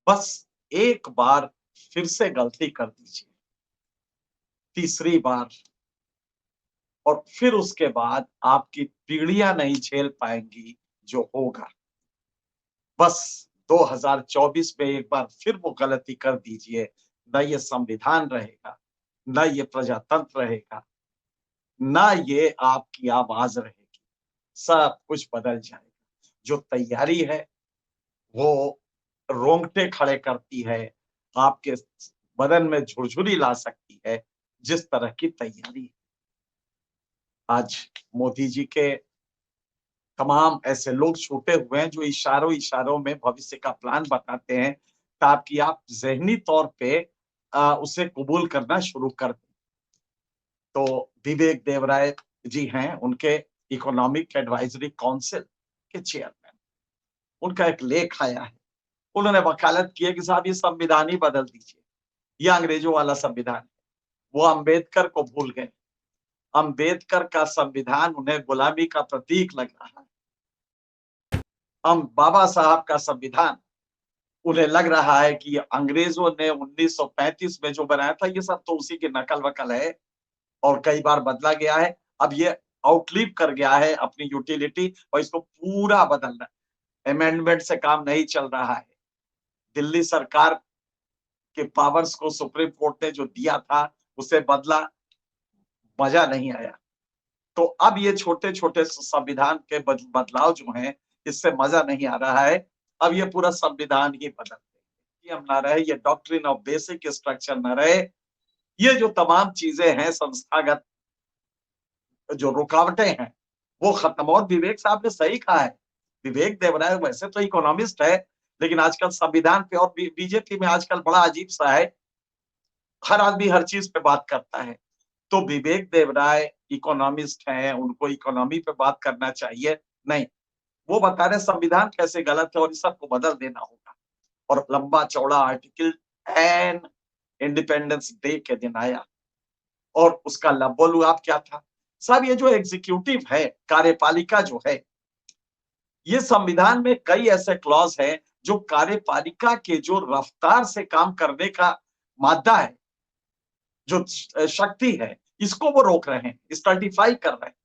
बस एक बार फिर से गलती कर दीजिए, तीसरी बार, और फिर उसके बाद आपकी पीढ़ियां नहीं झेल पाएंगी जो होगा। बस 2024 में एक बार फिर वो गलती कर दीजिए, न ये संविधान रहेगा, न ये प्रजातंत्र रहेगा, न ये आपकी आवाज रहेगी, सब कुछ बदल जाएगा। जो तैयारी है वो रोंगटे खड़े करती है, आपके बदन में झुरझुरी ला सकती है, जिस तरह की तैयारी आज मोदी जी के तमाम ऐसे लोग छूटे हुए हैं जो इशारों इशारों में भविष्य का प्लान बताते हैं, ताकि आप ज़हनी तौर पे उसे कबूल करना शुरू कर दें। तो विवेक देवराय जी हैं, उनके इकोनॉमिक एडवाइजरी काउंसिल के चेयरमैन। उनका एक लेख आया है, उन्होंने वकालत की है कि साहब ये संविधान ही बदल दीजिए, ये अंग्रेजों वाला संविधान है। वो अम्बेडकर को भूल गए। अम्बेडकर का संविधान उन्हें गुलामी का प्रतीक लग रहा है। हम बाबा साहब का संविधान उन्हें लग रहा है कि अंग्रेजों ने 1935 में जो बनाया था ये सब तो उसी की नकल वकल है, और कई बार बदला गया है। अब ये आउटलिव कर गया है अपनी यूटिलिटी, और इसको पूरा बदलना, अमेंडमेंट से काम नहीं चल रहा है। दिल्ली सरकार के पावर्स को सुप्रीम कोर्ट ने जो दिया था उसे बदला, मजा नहीं आया। तो अब ये छोटे छोटे संविधान के बदलाव जो हैं, इससे मजा नहीं आ रहा है। अब ये पूरा संविधान ही बदल दे, ये हम ना रहे, ये डॉक्ट्रिन ऑफ बेसिक स्ट्रक्चर ना रहे, ये जो तमाम चीजें हैं संस्थागत जो रुकावटें हैं वो खत्म। और विवेक साहब ने सही कहा है, विवेक देवराय वैसे तो इकोनॉमिस्ट है, लेकिन आजकल संविधान पे और बीजेपी में आजकल बड़ा अजीब सा है, हर आदमी हर चीज पे बात करता है। तो विवेक देवराय इकोनॉमिस्ट हैं, उनको इकोनॉमी पे बात करना चाहिए। नहीं, वो बता रहे संविधान कैसे गलत है और इस सबको बदल देना होगा। और लंबा चौड़ा आर्टिकल एन इंडिपेंडेंस डे के दिन आया, और उसका लबोलुआब क्या था साहब, ये जो एग्जीक्यूटिव है, कार्यपालिका जो है, ये संविधान में कई ऐसे क्लॉज हैं जो कार्यपालिका के जो रफ्तार से काम करने का मादा है, जो शक्ति है, इसको वो रोक रहे हैं, स्टर्टिफाई कर रहे हैं।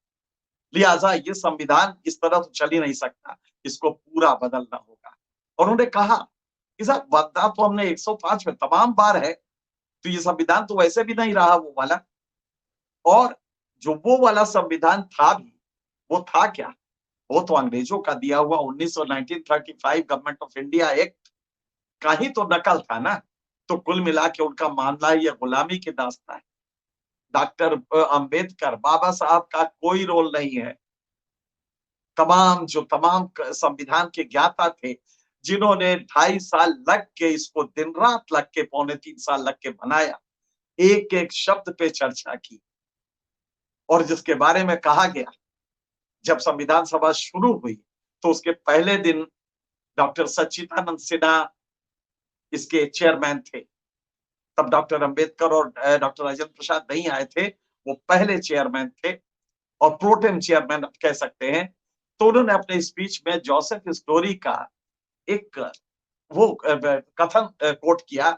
लिहाजा ये संविधान इस तरह तो चल ही नहीं सकता, इसको पूरा बदलना होगा। और उन्होंने कहा कि साहब बदला तो हमने 105 में तमाम बार है, तो ये संविधान तो वैसे भी नहीं रहा वो वाला। और जो वो वाला संविधान था भी, वो था क्या, वो तो अंग्रेजों का दिया हुआ 1935 गवर्नमेंट ऑफ इंडिया एक्ट का ही तो नकल था ना। तो कुल मिला के उनका मामला ये गुलामी की दास्तां है। डॉक्टर अंबेडकर बाबा साहब का कोई रोल नहीं है। तमाम संविधान के ज्ञाता थे, जिन्होंने 2.5 साल लग के इसको, दिन रात लग के, 2.25 3 साल लग के बनाया, एक एक शब्द पे चर्चा की, और जिसके बारे में कहा गया, जब संविधान सभा शुरू हुई तो उसके पहले दिन डॉक्टर सच्चिदानंद सिन्हा इसके चेयरमैन थे। तब डॉक्टर अंबेडकर और डॉक्टर राजेंद्र प्रसाद नहीं आए थे, वो पहले चेयरमैन थे, और प्रोटेम चेयरमैन कह सकते हैं। तो उन्होंने अपने स्पीच में जोसेफ स्टोरी का एक वो कथन कोट किया,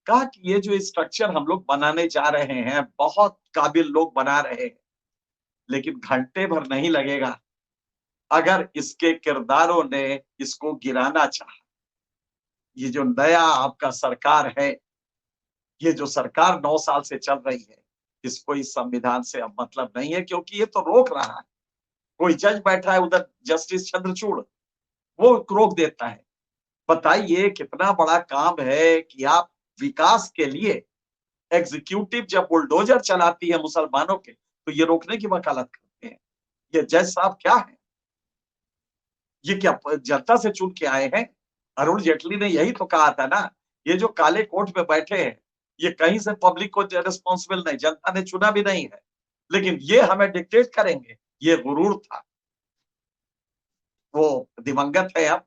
कहा कि ये जो स्ट्रक्चर हम लोग बनाने जा रहे हैं, बहुत काबिल लोग बना रहे हैं, लेकिन घंटे भर नहीं लगेगा अगर इसके किरदारों ने इसको गिराना चाहा। ये जो नया आपका सरकार है, ये जो सरकार 9 साल से चल रही है, इसको इस संविधान से अब मतलब नहीं है, क्योंकि ये तो रोक रहा है। कोई जज बैठा है उधर, जस्टिस चंद्रचूड़, वो रोक देता है। बताइए कितना बड़ा काम है कि आप विकास के लिए, एग्जीक्यूटिव जब बुलडोजर चलाती है मुसलमानों के, तो ये रोकने की वकालत करते हैं। ये जज साहब क्या है, ये क्या जनता से चुन के आए हैं? अरुण जेटली ने यही तो कहा था ना, ये जो काले कोट में बैठे हैं, ये कहीं से पब्लिक को रिस्पॉन्सिबल नहीं, जनता ने चुना भी नहीं है, लेकिन ये हमें डिक्टेट करेंगे, ये गुरूर था। वो दिवंगत है अब,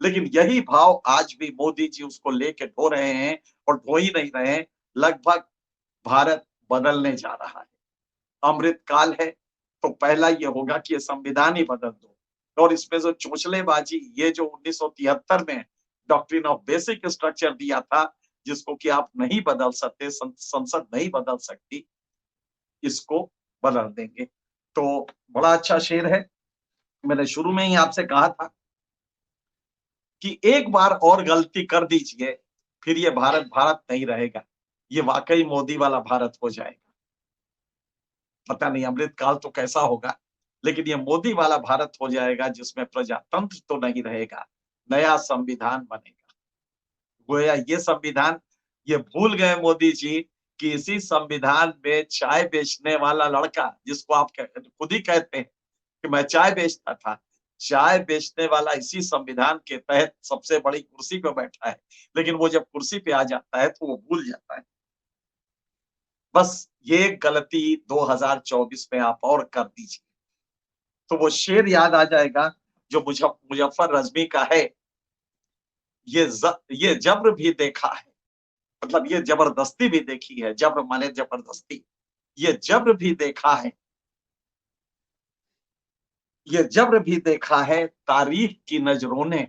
लेकिन यही भाव आज भी मोदी जी उसको लेके ढो रहे हैं, और ढो ही नहीं रहे हैं। लगभग भारत बदलने जा रहा है, अमृत काल है। तो पहला ये होगा कि ये संविधान ही बदल दो। और इसमें जो चोचलेबाजी, ये जो 1973 में डॉक्ट्रिन ऑफ बेसिक स्ट्रक्चर दिया था, जिसको कि आप नहीं बदल सकते, संसद नहीं बदल सकती, इसको बदल देंगे। तो बड़ा अच्छा शेर है। मैंने शुरू में ही आपसे कहा था कि एक बार और गलती कर दीजिए, फिर ये भारत भारत नहीं रहेगा, ये वाकई मोदी वाला भारत हो जाएगा। पता नहीं अमृतकाल तो कैसा होगा, लेकिन ये मोदी वाला भारत हो जाएगा, जिसमें प्रजातंत्र तो नहीं रहेगा, नया संविधान बनेगा। गोया ये संविधान, ये भूल गए मोदी जी कि इसी संविधान में चाय बेचने वाला लड़का, जिसको आप खुद ही कहते हैं कि मैं चाय बेचता था, चाय बेचने वाला इसी संविधान के तहत सबसे बड़ी कुर्सी पे बैठा है, लेकिन वो जब कुर्सी पे आ जाता है तो वो भूल जाता है। बस ये गलती 2024 में आप और कर दीजिए, तो वो शेर याद आ जाएगा जो मुजफ्फर रजमी का है, ये जब्र भी देखा है, मतलब ये जबरदस्ती भी देखी है, जब्र माने जबरदस्ती, ये जब्र भी देखा है, ये जब्र भी देखा है, तारीख की नजरों ने,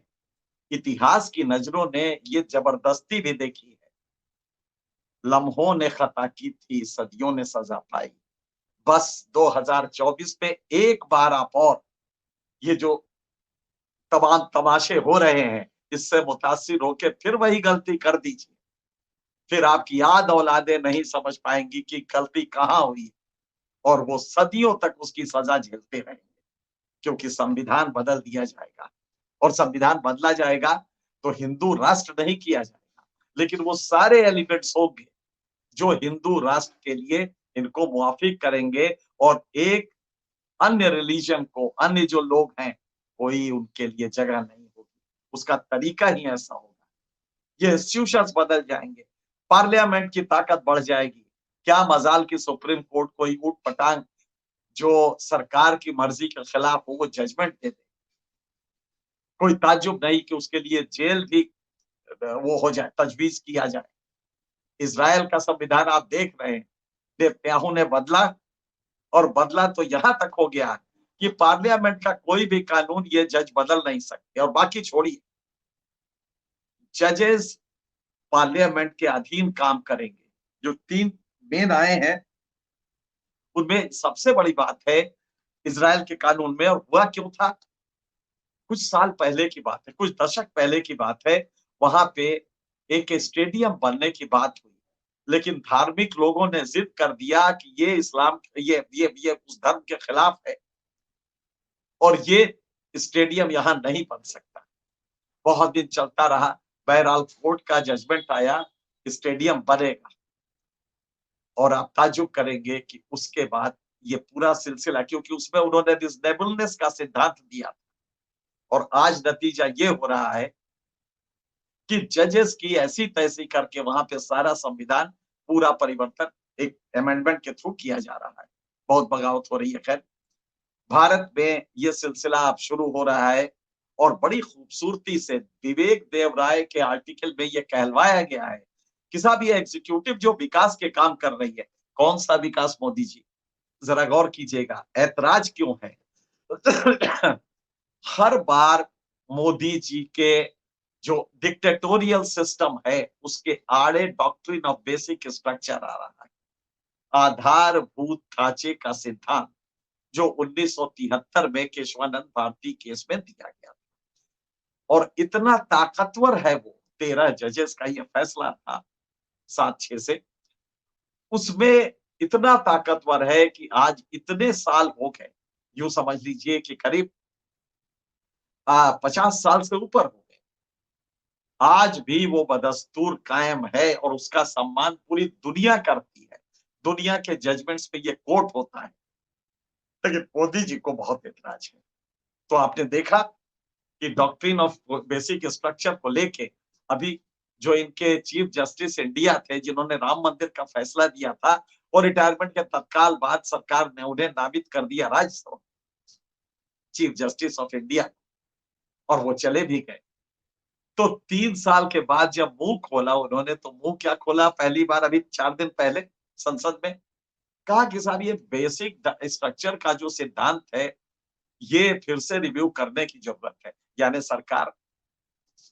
इतिहास की नजरों ने ये जबरदस्ती भी देखी है। लम्हों ने खता की थी, सदियों ने सजा पाई। बस 2024 में एक बार आप और ये जो तमाम तमाशे हो रहे हैं, इससे मुतासिर होकर फिर वही गलती कर दीजिए, फिर आपकी याद औलादे नहीं समझ पाएंगी कि गलती कहाँ हुई, और वो सदियों तक उसकी सजा झेलते रहेंगे, क्योंकि संविधान बदल दिया जाएगा, और संविधान बदला जाएगा तो हिंदू राष्ट्र नहीं किया जाएगा, लेकिन वो सारे एलिमेंट्स होंगे जो हिंदू राष्ट्र के लिए इनको मुआफिक करेंगे, और एक अन्य रिलीजन को, अन्य जो लोग हैं, कोई उनके लिए जगह नहीं होगी, उसका तरीका ही ऐसा होगा। ये इंस्टीट्यूशंस बदल जाएंगे, पार्लियामेंट की ताकत बढ़ जाएगी। क्या मजाल की सुप्रीम कोर्ट कोई ऊट पटांग जो सरकार की मर्जी के खिलाफ हो वो जजमेंट दे दे, कोई ताज्जुब नहीं कि उसके लिए जेल भी वो हो जाए, तजवीज किया जाए। इजराइल का संविधान आप देख रहे हैं, नेतन्याहू ने बदला, और बदला तो यहां तक हो गया कि पार्लियामेंट का कोई भी कानून ये जज बदल नहीं सकते, और बाकी छोड़िए, जजेस पार्लियामेंट के अधीन काम करेंगे। जो 3 मेन आए हैं, उनमें सबसे बड़ी बात है इजराइल के कानून में, और हुआ क्यों था, कुछ साल पहले की बात है, कुछ दशक पहले की बात है, वहां पे एक स्टेडियम बनने की बात हुई, लेकिन धार्मिक लोगों ने जिद कर दिया कि ये इस्लाम, ये उस धर्म के खिलाफ है, और ये स्टेडियम यहाँ नहीं बन सकता। बहुत दिन चलता रहा, बहरहाल कोर्ट का जजमेंट आया, स्टेडियम बनेगा, और आप ताज्जुब करेंगे कि उसके बाद ये पूरा सिलसिला, क्योंकि उसमें उन्होंने रिजनेबलनेस का सिद्धांत दिया, और आज नतीजा ये हो रहा है कि जजेस की ऐसी तैसी करके वहां पे सारा संविधान, पूरा परिवर्तन एक अमेंडमेंट के थ्रू किया जा रहा है। बहुत बगावत हो रही है। खैर, भारत में ये सिलसिला अब शुरू हो रहा है, और बड़ी खूबसूरती से विवेक देव राय के आर्टिकल में ये कहलवाया गया है कि साहब ये एग्जीक्यूटिव जो विकास के काम कर रही है, कौन सा विकास मोदी जी, जरा गौर कीजिएगा, ऐतराज क्यों है? हर बार मोदी जी के जो डिक्टेटोरियल सिस्टम है, उसके आड़े डॉक्ट्रिन ऑफ बेसिक स्ट्रक्चर आ रहा है, आधारभूत ढांचे का सिद्धांत, जो 1973 में केशवानंद भारती केस में दिया गया था। और इतना ताकतवर है वो, 13 जजेस का ये फैसला था 7-6 से, उसमें इतना ताकतवर है कि आज इतने साल हो गए, यूं समझ लीजिए कि करीब 50 साल से ऊपर हो गए, आज भी वो बदस्तूर कायम है, और उसका सम्मान पूरी दुनिया करती है। दुनिया के जजमेंट्स पे ये कोर्ट होता है, लेकिन मोदी जी को बहुत ऐतराज है। तो आपने देखा कि डॉक्ट्रिन ऑफ बेसिक स्ट्रक्चर को लेके अभी जो इनके चीफ जस्टिस इंडिया थे, जिन्होंने राम मंदिर का फैसला दिया था, और रिटायरमेंट के तत्काल बाद सरकार ने उन्हें नामित कर दिया Rajya Sabha chief justice of India, और वो चले भी गए। तो 3 साल के बाद जब मुंह खोला उन्होंने, तो मुंह क्या खोला, पहली बार अभी 4 दिन पहले संसद में कहा कि साहब ये बेसिक स्ट्रक्चर का जो सिद्धांत है, ये फिर से रिव्यू करने की जरूरत है। यानी सरकार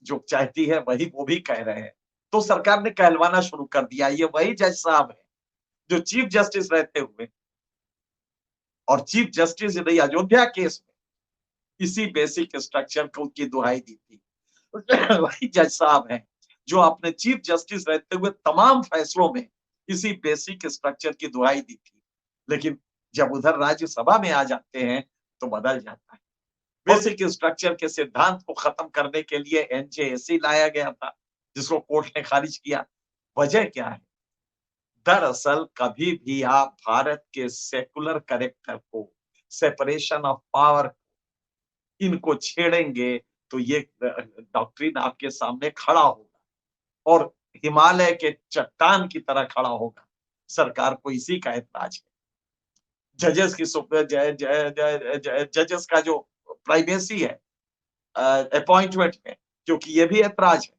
जो चाहती है वही वो भी कह रहे हैं। तो सरकार ने कहलवाना शुरू कर दिया, ये वही जज साहब है जो चीफ जस्टिस रहते हुए और chief justice in Ayodhya case में इसी बेसिक स्ट्रक्चर को की दुहाई दी थी। वही जज साहब हैं जो अपने चीफ जस्टिस रहते हुए तमाम फैसलों में इसी बेसिक स्ट्रक्चर की दुहाई दी थी। लेकिन जब उधर राज्यसभा में आ जाते हैं तो बदल जाता है। बेसिक स्ट्रक्चर के सिद्धांत को खत्म करने के लिए एनजेएसी लाया गया था, जिसको कोर्ट ने खारिज किया। वजह क्या है? दरअसल कभी भी आप भारत के सेकुलर कैरेक्टर को, सेपरेशन ऑफ पावर, इनको छेड़ेंगे तो ये डॉक्ट्रिन आपके सामने खड़ा होगा और हिमालय के चट्टान की तरह खड़ा होगा। सरकार को इसी का ऐतराज है। जजेस की जजेस का जो प्राइवेसी है अपॉइंटमेंट में, क्योंकि ये भी ऐतराज है,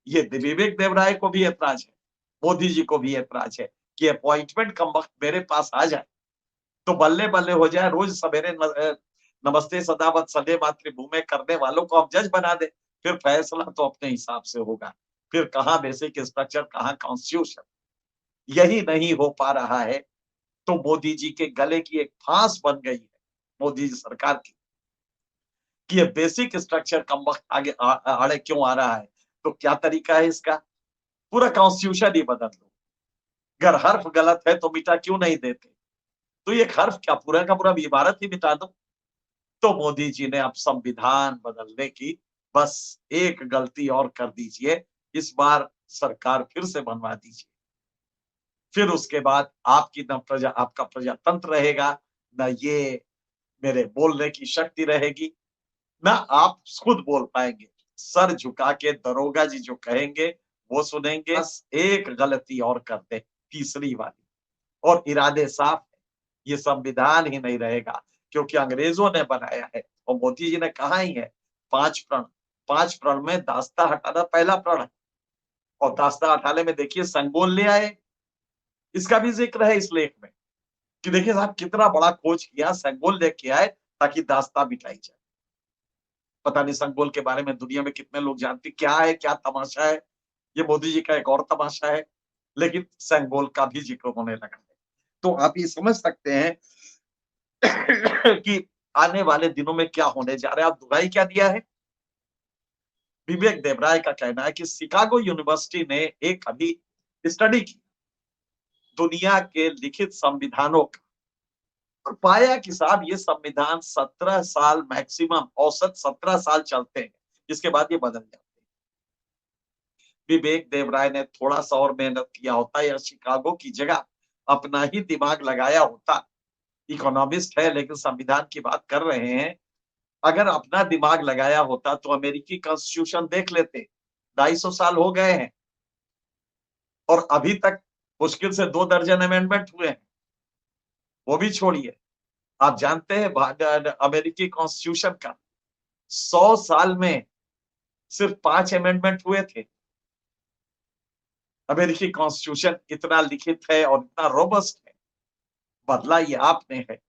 ये विवेक देवराय को भी ऐतराज है, मोदी जी को भी ऐतराज है कि अपॉइंटमेंट कम वक्त मेरे पास आ जाए तो बल्ले बल्ले हो जाए, रोज सवेरे नमस्ते सदावत सदे मातृभूमि करने वालों को हम जज बना दे, फिर फैसला तो अपने हिसाब से होगा। फिर कहाँ बेसिक स्ट्रक्चर, कहाँ कॉन्स्टिट्यूशन, यही नहीं हो पा रहा है तो मोदी जी के गले की एक फांस बन गई है मोदी जी सरकार की कि ये बेसिक स्ट्रक्चर कम वक्त आगे आड़े क्यों आ रहा है। तो क्या तरीका है इसका? पूरा कॉन्स्टिट्यूशन ही बदल दो। अगर हर्फ गलत है तो मिटा क्यों नहीं देते? तो ये हर्फ क्या पूरा का पूरा इबारत ही मिटा दो। तो मोदी जी ने अब संविधान बदलने की बस एक गलती और कर दीजिए, इस बार सरकार फिर से बनवा दीजिए। फिर उसके बाद आपकी न प्रजा, आपका प्रजातंत्र रहेगा, न ये मेरे बोलने की शक्ति रहेगी, ना आप खुद बोल पाएंगे। सर झुका के दरोगा जी जो कहेंगे वो सुनेंगे। बस एक गलती और कर दे, तीसरी वाली, और इरादे साफ है, ये संविधान ही नहीं रहेगा, क्योंकि अंग्रेजों ने बनाया है और मोदी जी ने कहा ही है 5 प्रण। 5 प्रण में दास्ता हटाना पहला प्रण है, और दास्ता हटाने में देखिए संगोल ले आए। इसका भी जिक्र है इस लेख में कि देखिए साहब कितना बड़ा खोज किया, संगोल लेके आए ताकि दास्ता मिटाई जाए। पता नहीं संगोल के बारे में दुनिया में कितने लोग जानते, क्या है, क्या तमाशा है। ये मोदी जी का एक और तमाशा है, लेकिन संगोल का भी जिक्र होने लगा है। तो आप ये समझ सकते हैं कि आने वाले दिनों में क्या होने जा रहा है। आप दुहाई क्या दिया है? विवेक देवराय का कहना है कि शिकागो यूनिवर्सिटी ने एक अभी स्टडी की दुनिया के लिखित संविधानों का, और पाया कि साहब ये संविधान 17 साल मैक्सिमम, औसत 17 साल चलते हैं, इसके बाद ये बदल जाते हैं। विवेक देवराय ने थोड़ा सा और मेहनत किया होता या शिकागो की जगह अपना ही दिमाग लगाया होता, इकोनॉमिस्ट है लेकिन संविधान की बात कर रहे हैं, अगर अपना दिमाग लगाया होता तो अमेरिकी कॉन्स्टिट्यूशन देख लेते। 250 साल हो गए हैं और अभी तक मुश्किल से 2 दर्जन अमेंडमेंट हुए हैं। वो भी छोड़िए, आप जानते हैं अमेरिकी कॉन्स्टिट्यूशन का 100 साल में सिर्फ 5 अमेंडमेंट हुए थे। अमेरिकी कॉन्स्टिट्यूशन इतना लिखित है और इतना रोबस्ट है, बदला ये आपने है।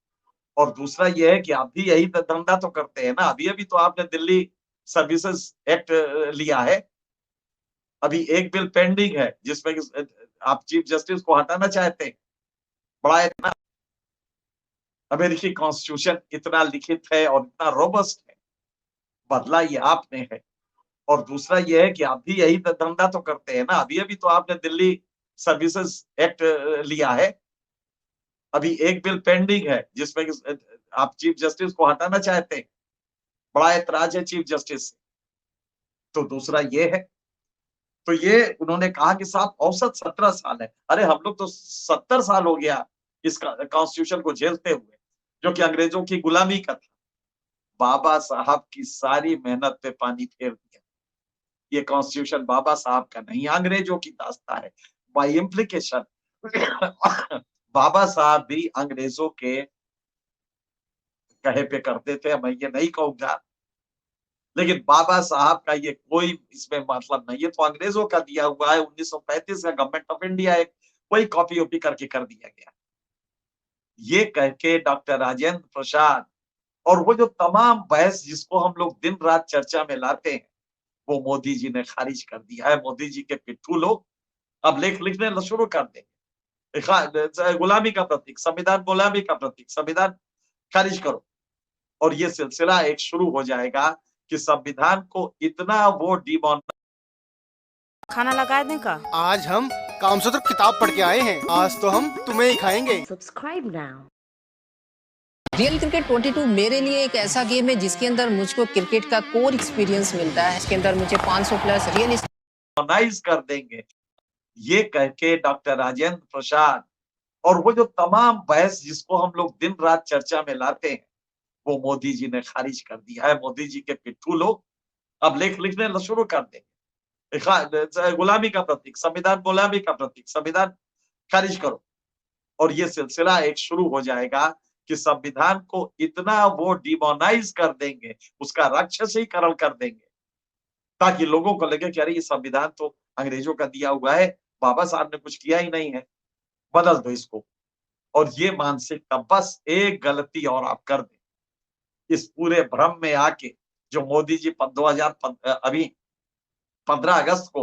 और दूसरा ये है कि आप भी यही धंधा तो करते हैं ना। अभी अभी तो आपने दिल्ली सर्विसेज एक्ट लिया है, अभी एक बिल पेंडिंग है जिसमें आप चीफ जस्टिस को हटाना चाहते हैं। बड़ा इतना अमेरिकी कॉन्स्टिट्यूशन इतना लिखित है और इतना रोबस्ट है, बदला ये आपने है। और दूसरा ये है कि आप भी यही धंधा तो करते हैं ना। अभी अभी तो आपने दिल्ली सर्विसेज एक्ट लिया है, अभी एक बिल पेंडिंग है जिसमें आप चीफ जस्टिस को हटाना चाहते हैं। बड़ा ऐतराज है चीफ जस्टिस से। तो दूसरा ये है, तो ये उन्होंने कहा कि साहब औसत 17 साल है। अरे हम लोग तो 70 साल हो गया इस कॉन्स्टिट्यूशन को झेलते हुए, जो कि अंग्रेजों की गुलामी का था। बाबा साहब की सारी मेहनत पे पानी फेर दिया। ये कॉन्स्टिट्यूशन बाबा साहब का नहीं, अंग्रेजों की दास्ता है। बाय इम्प्लीकेशन बाबा साहब भी अंग्रेजों के कहे पे करते थे, मैं ये नहीं कहूंगा, लेकिन बाबा साहब का ये कोई इसमें मतलब नहीं है। तो अंग्रेजों का दिया हुआ है 1935 का गवर्नमेंट ऑफ इंडिया एक, वही कॉपी ओपी करके कर दिया गया। ये कह के डॉक्टर राजेंद्र प्रसाद और वो जो तमाम बहस जिसको हम लोग दिन रात चर्चा में लाते हैं, वो मोदी जी ने खारिज कर दिया है। मोदी जी के पिट्ठू लोग अब लिखने शुरू कर देंगे, गुलामी का प्रतीक संविधान, गुलामी का प्रतीक संविधान, खारिज करो। और ये सिलसिला एक शुरू हो जाएगा कि संविधान को इतना वो खाना लगा दें का? आज हम कामसूत्र किताब पढ़ के आए हैं, आज तो हम तुम्हें ही खाएंगे। Subscribe now. रियल क्रिकेट 22 मेरे लिए एक ऐसा गेम है जिसके अंदर मुझको क्रिकेट का कोर एक्सपीरियंस मिलता है। इसके अंदर मुझे 500 प्लस रियल कर देंगे। ये कह के डॉक्टर राजेंद्र प्रसाद और वो जो तमाम बहस जिसको हम लोग दिन रात चर्चा में लाते हैं, वो मोदी जी ने खारिज कर दिया है। मोदी जी के पिट्ठू लोग अब लिखने शुरू कर देंगे, गुलामी का प्रतीक संविधान, गुलामी का प्रतीक संविधान, खारिज करो। और ये सिलसिला एक शुरू हो जाएगा कि संविधान को इतना वो डिमोनाइज कर देंगे, उसका राक्षसीकरण कर देंगे, ताकि लोगों को लगे कि अरे ये संविधान तो अंग्रेजों का दिया हुआ है, बाबा साहब ने कुछ किया ही नहीं है, बदल दो इसको। और ये मानसिकता, बस एक गलती और आप कर दें इस पूरे भ्रम में आके, जो मोदी जी 15 अगस्त को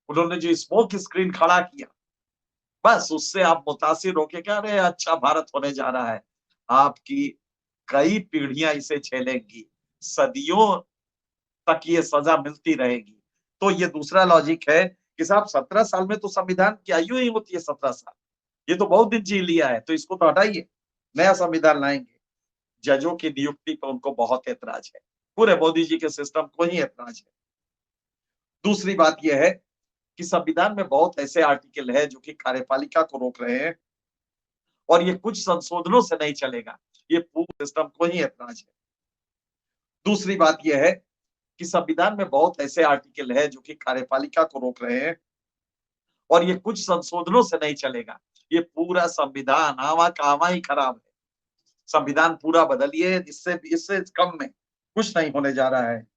उन्होंने जो स्मोक स्क्रीन खड़ा किया, बस उससे आप मुतासिर होके कह रहे हैं अच्छा भारत होने जा रहा है। आपकी कई पीढ़ियां इसे झेलेंगी, सदियों तक ये सजा मिलती रहेगी। तो ये दूसरा लॉजिक है कि साहब 17 साल में तो संविधान की आयु ही होती है 17 साल, ये तो बहुत दिन जी लिया है, तो इसको तो हटाइए, नया संविधान लाएंगे। जजों की नियुक्ति पर उनको बहुत ऐतराज है, पूरे मोदी जी के सिस्टम को ही ऐतराज है। दूसरी बात यह है कि संविधान में बहुत ऐसे आर्टिकल है जो कि कार्यपालिका को रोक रहे हैं, और ये कुछ संशोधनों से नहीं चलेगा, ये पूरे सिस्टम को ही ऐतराज है। दूसरी बात यह है कि संविधान में बहुत ऐसे आर्टिकल है जो कि कार्यपालिका को रोक रहे हैं, और ये कुछ संशोधनों से नहीं चलेगा, ये पूरा संविधान आवा का आवा ही खराब है। संविधान पूरा बदलिए, इससे कम में कुछ नहीं होने जा रहा है।